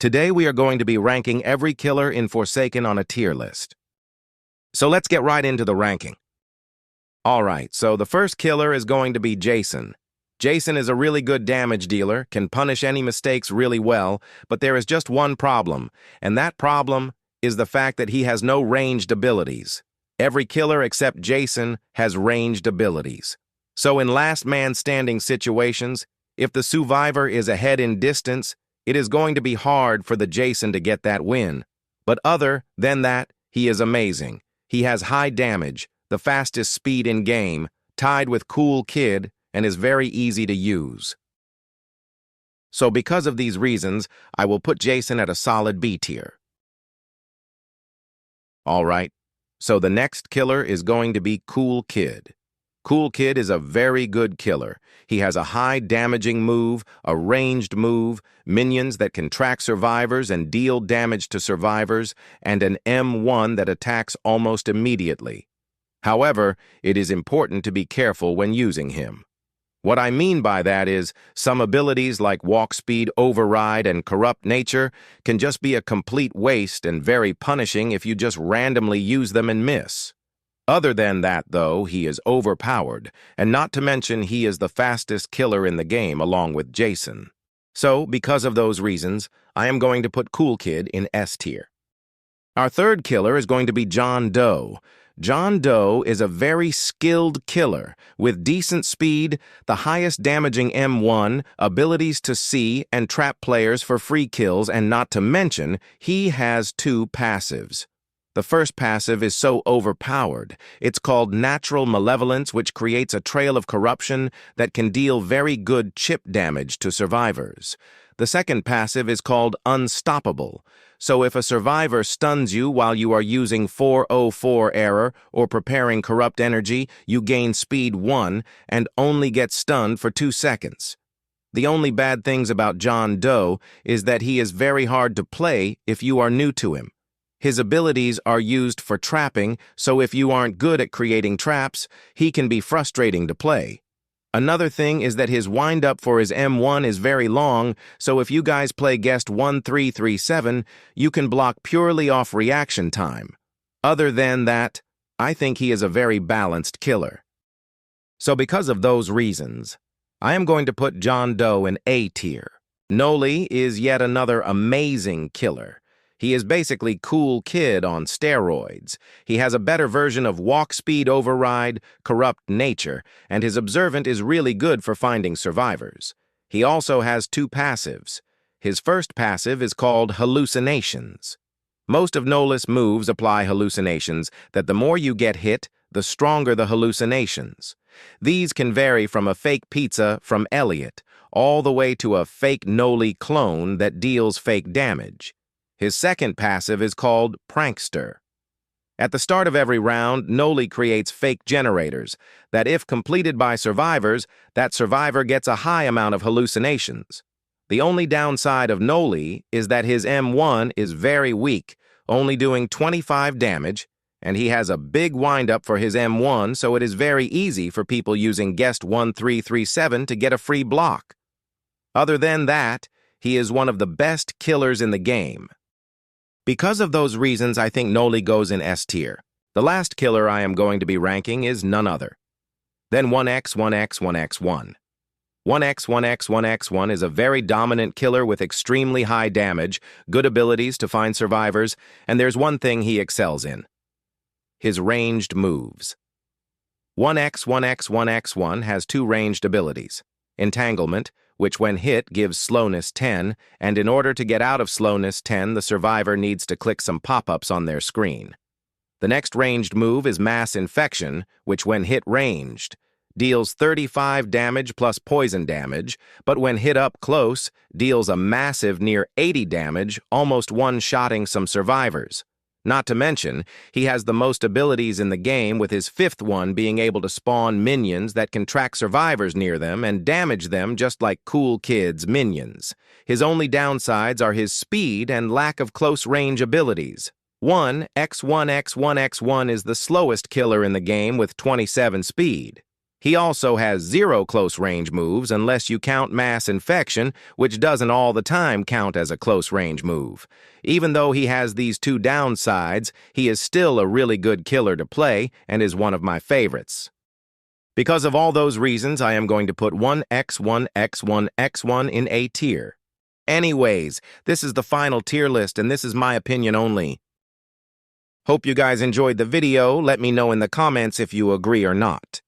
Today we are going to be ranking every killer in Forsaken on a tier list. So let's get right into the ranking. Alright, so the first killer is going to be Jason. Jason is a really good damage dealer, can punish any mistakes really well, but there is just one problem, and that problem is the fact that he has no ranged abilities. Every killer except Jason has ranged abilities. So in last man standing situations, if the survivor is ahead in distance, it is going to be hard for the Jason to get that win. But other than that, he is amazing. He has high damage, the fastest speed in game, tied with Cool Kid, and is very easy to use. So because of these reasons, I will put Jason at a solid B tier. Alright, so the next killer is going to be Cool Kid. Cool Kid is a very good killer. He has a high damaging move, a ranged move, minions that can track survivors and deal damage to survivors, and an M1 that attacks almost immediately. However, it is important to be careful when using him. What I mean by that is, some abilities like Walk Speed, Override, and Corrupt Nature can just be a complete waste and very punishing if you just randomly use them and miss. Other than that, though, he is overpowered, and not to mention he is the fastest killer in the game along with Jason. So, because of those reasons, I am going to put Cool Kid in S tier. Our third killer is going to be John Doe. John Doe is a very skilled killer with decent speed, the highest damaging M1, abilities to see and trap players for free kills, and not to mention, he has two passives. The first passive is so overpowered. It's called Natural Malevolence, which creates a trail of corruption that can deal very good chip damage to survivors. The second passive is called Unstoppable. So if a survivor stuns you while you are using 404 error or preparing corrupt energy, you gain speed 1 and only get stunned for 2 seconds. The only bad things about John Doe is that he is very hard to play if you are new to him. His abilities are used for trapping, so if you aren't good at creating traps, he can be frustrating to play. Another thing is that his wind-up for his M1 is very long, so if you guys play Guest 1337, you can block purely off reaction time. Other than that, I think he is a very balanced killer. So because of those reasons, I am going to put John Doe in A tier. Nolley is yet another amazing killer. He is basically Cool Kid on steroids. He has a better version of Walk Speed, Override, Corrupt Nature, and his Observant is really good for finding survivors. He also has two passives. His first passive is called Hallucinations. Most of Nolley's moves apply hallucinations that the more you get hit, the stronger the hallucinations. These can vary from a fake pizza from Elliot, all the way to a fake Nolley clone that deals fake damage. His second passive is called Prankster. At the start of every round, Nolley creates fake generators that if completed by survivors, that survivor gets a high amount of hallucinations. The only downside of Nolley is that his M1 is very weak, only doing 25 damage, and he has a big windup for his M1, so it is very easy for people using Guest 1337 to get a free block. Other than that, he is one of the best killers in the game. Because of those reasons, I think Nolley goes in S tier. The last killer I am going to be ranking is none other than Onex. 1X is a very dominant killer with extremely high damage, good abilities to find survivors, and there's one thing he excels in: his ranged moves. 1X has two ranged abilities: Entanglement, which when hit gives slowness 10, and in order to get out of slowness 10, the survivor needs to click some pop-ups on their screen. The next ranged move is Mass Infection, which when hit ranged, deals 35 damage plus poison damage, but when hit up close, deals a massive near 80 damage, almost one-shotting some survivors. Not to mention, he has the most abilities in the game, with his fifth one being able to spawn minions that can track survivors near them and damage them just like Cool Kid's minions. His only downsides are his speed and lack of close-range abilities. 1X1X1X1 is the slowest killer in the game with 27 speed. He also has 0 close-range moves unless you count mass infection, which doesn't all the time count as a close-range move. Even though he has these two downsides, he is still a really good killer to play and is one of my favorites. Because of all those reasons, I am going to put Onex, Onex, Onex in A tier. Anyways, this is the final tier list and this is my opinion only. Hope you guys enjoyed the video. Let me know in the comments if you agree or not.